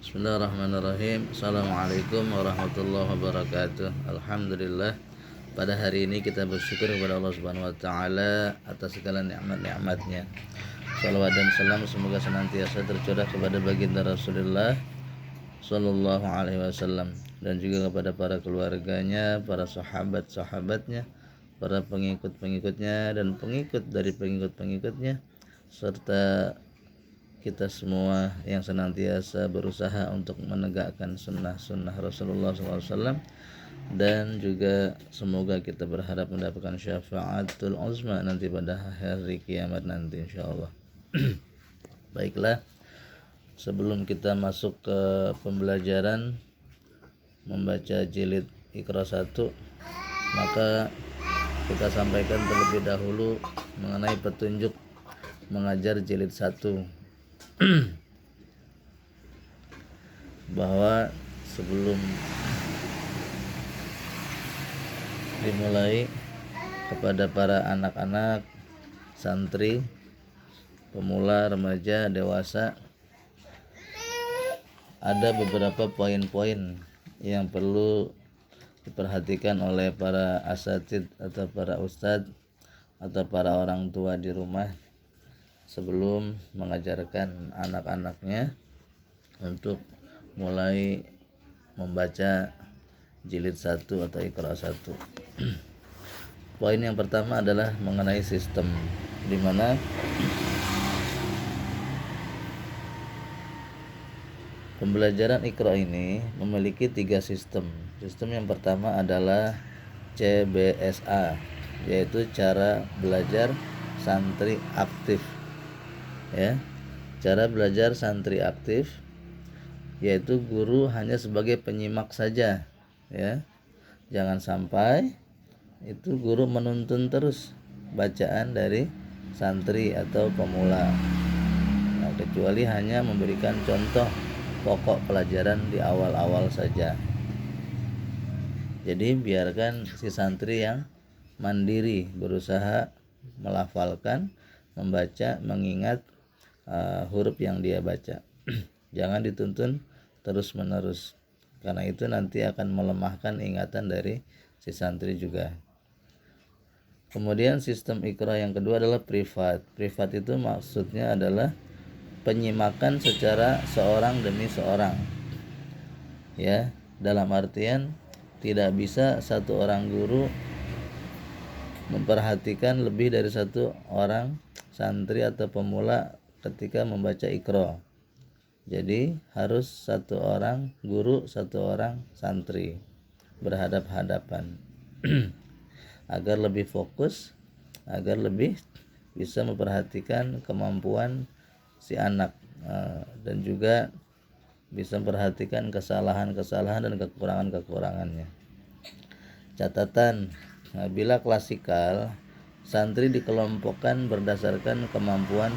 Bismillahirrahmanirrahim. Assalamualaikum warahmatullahi wabarakatuh. Alhamdulillah, pada hari ini kita bersyukur kepada Allah Subhanahu wa taala atas segala nikmat-nikmatnya. Salawat dan salam semoga senantiasa tercurah kepada baginda Rasulullah sallallahu alaihi wasallam dan juga kepada para keluarganya, para sahabat-sahabatnya, para pengikut-pengikutnya dan pengikut dari pengikut-pengikutnya, serta kita semua yang senantiasa berusaha untuk menegakkan sunnah-sunnah Rasulullah SAW, dan juga semoga kita berharap mendapatkan syafaatul uzma nanti pada hari kiamat nanti insyaallah. Baiklah, sebelum kita masuk ke pembelajaran membaca jilid Iqra 1, maka kita sampaikan terlebih dahulu mengenai petunjuk mengajar jilid 1. Bahwa sebelum dimulai, kepada para anak-anak, santri, pemula, remaja, dewasa, ada beberapa poin-poin yang perlu diperhatikan oleh para asatid atau para ustadz atau para orang tua di rumah sebelum mengajarkan anak-anaknya untuk mulai membaca jilid 1 atau Iqra 1. Poin yang pertama adalah mengenai sistem, di mana pembelajaran Iqra ini memiliki 3 sistem. Sistem yang pertama adalah CBSA, yaitu cara belajar santri aktif. Ya, cara belajar santri aktif yaitu guru hanya sebagai penyimak saja, ya. Jangan sampai itu guru menuntun terus bacaan dari santri atau pemula. Nah, kecuali hanya memberikan contoh pokok pelajaran di awal-awal saja. Jadi biarkan si santri yang mandiri berusaha melafalkan, membaca, mengingat huruf yang dia baca. Jangan dituntun terus-menerus, karena itu nanti akan melemahkan ingatan dari si santri juga. Kemudian sistem Iqra yang kedua adalah privat. Privat itu maksudnya adalah penyimakan secara seorang demi seorang. Ya, dalam artian tidak bisa satu orang guru memperhatikan lebih dari satu orang santri atau pemula ketika membaca Iqra. Jadi harus satu orang guru, satu orang santri berhadap-hadapan agar lebih fokus, agar lebih bisa memperhatikan kemampuan si anak, dan juga bisa memperhatikan kesalahan-kesalahan dan kekurangan-kekurangannya. Catatan, bila klasikal, santri dikelompokkan berdasarkan kemampuan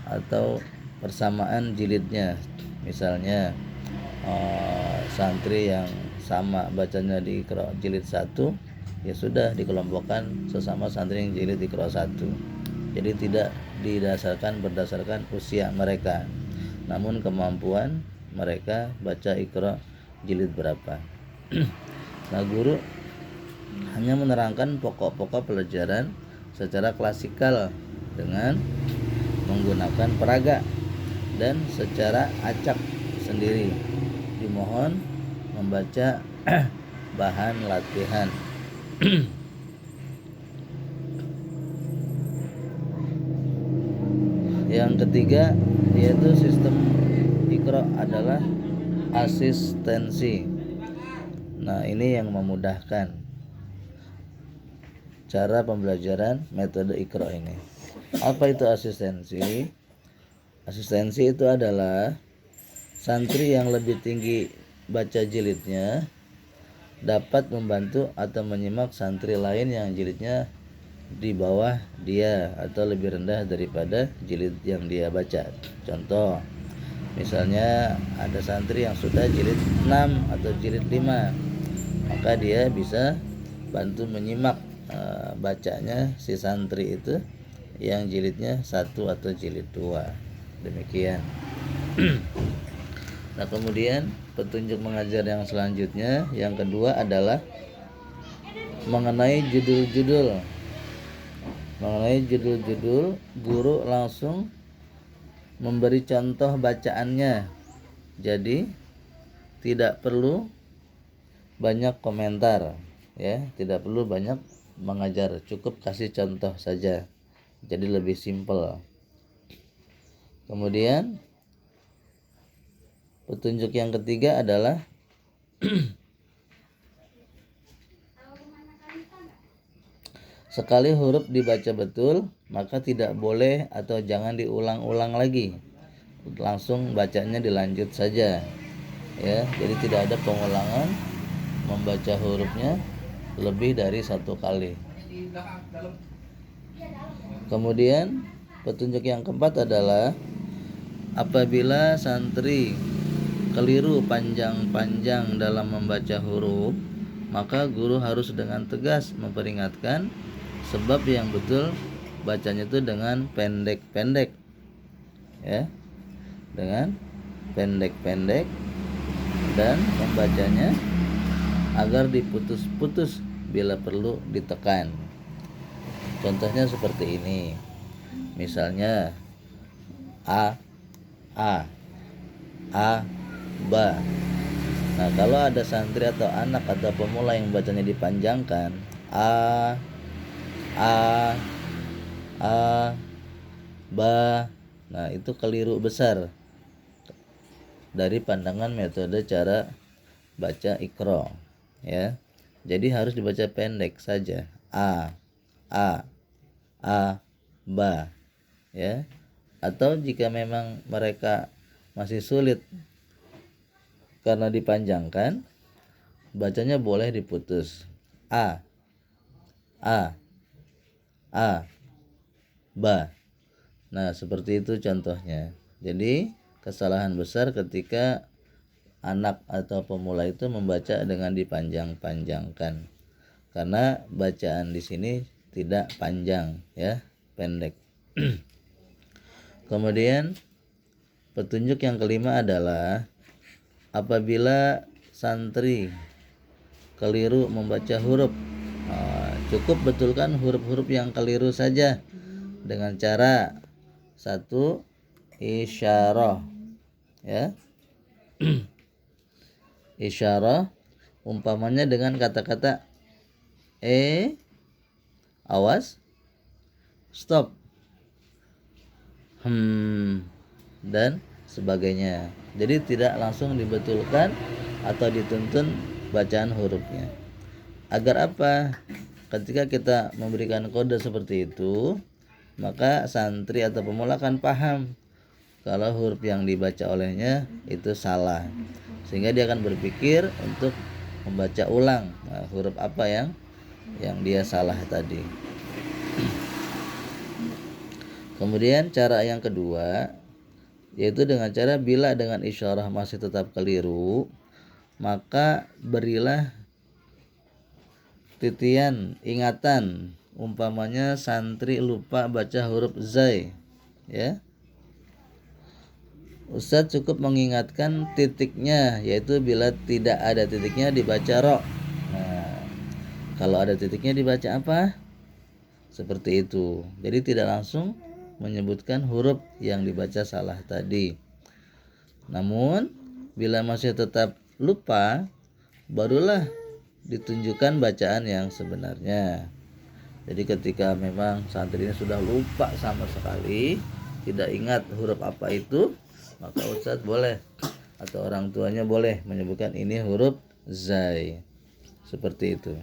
atau persamaan jilidnya. Misalnya santri yang sama bacanya di Iqra jilid 1, ya sudah dikelompokkan sesama santri yang jilid Iqra 1. Jadi tidak berdasarkan usia mereka, namun kemampuan mereka baca Iqra jilid berapa. Nah, guru hanya menerangkan pokok-pokok pelajaran secara klasikal dengan menggunakan peraga dan secara acak sendiri. Dimohon membaca bahan latihan. Yang ketiga yaitu sistem Iqra adalah asistensi. Nah, ini yang memudahkan cara pembelajaran metode Iqra ini. Apa itu asistensi? Asistensi itu adalah santri yang lebih tinggi baca jilidnya dapat membantu atau menyimak santri lain yang jilidnya di bawah dia atau lebih rendah daripada jilid yang dia baca. Contoh, misalnya ada santri yang sudah jilid 6 atau jilid 5, maka dia bisa bantu menyimak bacanya si santri itu yang jilidnya 1 atau jilid 2. Demikian. Nah, kemudian petunjuk mengajar yang selanjutnya, yang kedua adalah mengenai judul-judul. Mengenai judul-judul, guru langsung memberi contoh bacaannya. Jadi tidak perlu banyak komentar, ya, tidak perlu banyak mengajar, cukup kasih contoh saja. Jadi lebih simpel. Kemudian petunjuk yang ketiga adalah sekali huruf dibaca betul, maka tidak boleh atau jangan diulang-ulang lagi. Langsung bacanya dilanjut saja. Ya, jadi tidak ada pengulangan membaca hurufnya lebih dari satu kali. Kemudian petunjuk yang keempat adalah apabila santri keliru panjang-panjang dalam membaca huruf, maka guru harus dengan tegas memperingatkan, sebab yang betul bacanya itu dengan pendek-pendek, ya, dengan pendek-pendek, dan membacanya agar diputus-putus bila perlu ditekan. Contohnya seperti ini. Misalnya a ba. Nah, kalau ada santri atau anak atau pemula yang bacanya dipanjangkan, a ba, nah itu keliru besar dari pandangan metode cara baca Iqra, ya. Jadi harus dibaca pendek saja, a ba, ya. Atau jika memang mereka masih sulit karena dipanjangkan, bacanya boleh diputus, a ba. Nah, seperti itu contohnya. Jadi kesalahan besar ketika anak atau pemula itu membaca dengan dipanjang-panjangkan, karena bacaan di sini tidak panjang, ya, pendek. Kemudian petunjuk yang kelima adalah apabila santri keliru membaca huruf, cukup betulkan huruf-huruf yang keliru saja dengan cara satu, isyarah, ya. Isyarah umpamanya dengan kata-kata awas, stop, dan sebagainya. Jadi tidak langsung dibetulkan atau dituntun bacaan hurufnya. Agar apa? Ketika kita memberikan kode seperti itu, maka santri atau pemula akan paham kalau huruf yang dibaca olehnya itu salah, sehingga dia akan berpikir untuk membaca ulang huruf apa yang dia salah tadi. Kemudian cara yang kedua, yaitu dengan cara bila dengan isyarah masih tetap keliru, maka berilah titian ingatan. Umpamanya santri lupa baca huruf zai, ya. Ustadz cukup mengingatkan titiknya, yaitu bila tidak ada titiknya dibaca ro. Nah, kalau ada titiknya dibaca apa? Seperti itu. Jadi tidak langsung menyebutkan huruf yang dibaca salah tadi. Namun bila masih tetap lupa, barulah ditunjukkan bacaan yang sebenarnya. Jadi ketika memang santri ini sudah lupa sama sekali, tidak ingat huruf apa itu, maka ustadz boleh atau orang tuanya boleh menyebutkan ini huruf zai. Seperti itu.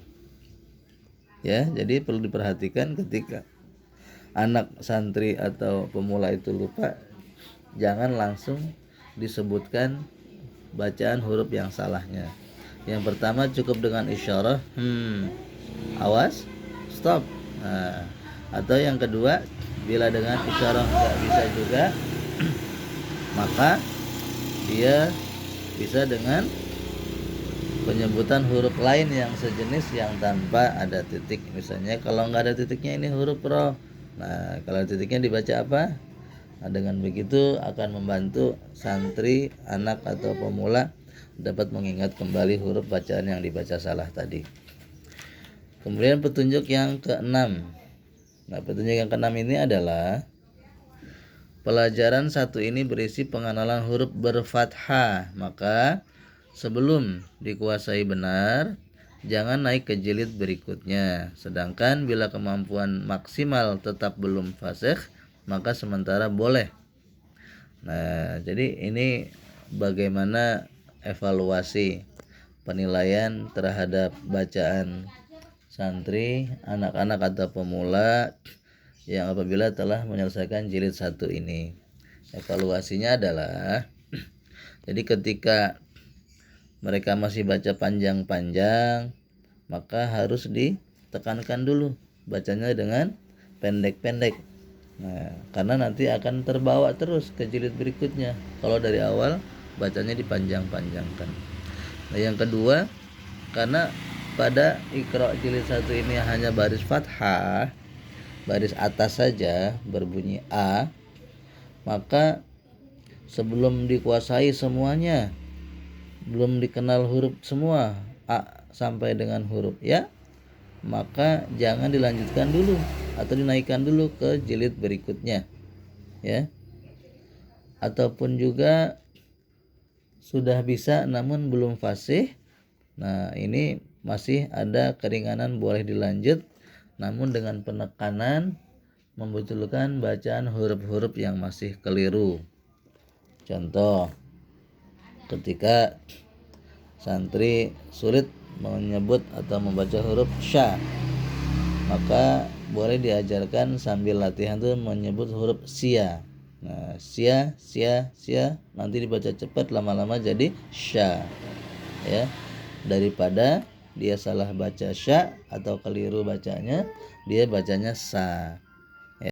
Ya, jadi perlu diperhatikan ketika anak santri atau pemula itu lupa, jangan langsung disebutkan bacaan huruf yang salahnya. Yang pertama cukup dengan isyarah, awas, stop. Nah, atau yang kedua, bila dengan isyarah nggak bisa juga, maka dia bisa dengan penyebutan huruf lain yang sejenis yang tanpa ada titik. Misalnya kalau nggak ada titiknya ini huruf ro. Nah, kalau titiknya dibaca apa? Nah, dengan begitu akan membantu santri, anak atau pemula dapat mengingat kembali huruf bacaan yang dibaca salah tadi. Kemudian petunjuk yang keenam. Nah, petunjuk yang keenam ini adalah pelajaran satu ini berisi pengenalan huruf berfathah. Maka sebelum dikuasai benar, jangan naik ke jilid berikutnya. Sedangkan bila kemampuan maksimal tetap belum fasih, maka sementara boleh. Nah, jadi ini bagaimana evaluasi penilaian terhadap bacaan santri, anak-anak atau pemula yang apabila telah menyelesaikan jilid 1 ini. Evaluasinya adalah jadi ketika mereka masih baca panjang-panjang, maka harus ditekankan dulu bacanya dengan pendek-pendek. Nah, karena nanti akan terbawa terus ke jilid berikutnya kalau dari awal bacanya dipanjang-panjangkan. Nah, yang kedua, karena pada Iqra jilid 1 ini hanya baris fathah, baris atas saja berbunyi A, maka sebelum dikuasai semuanya, belum dikenal huruf semua A sampai dengan huruf ya, maka jangan dilanjutkan dulu atau dinaikkan dulu ke jilid berikutnya ya. Ataupun juga sudah bisa namun belum fasih, nah ini masih ada keringanan, boleh dilanjut namun dengan penekanan membetulkan bacaan huruf-huruf yang masih keliru. Contoh, ketika santri sulit menyebut atau membaca huruf sya, maka boleh diajarkan sambil latihan tuh menyebut huruf sia. Nah, sia, nanti dibaca cepat, lama-lama jadi sya ya. Daripada dia salah baca sya atau keliru bacanya, dia bacanya sa.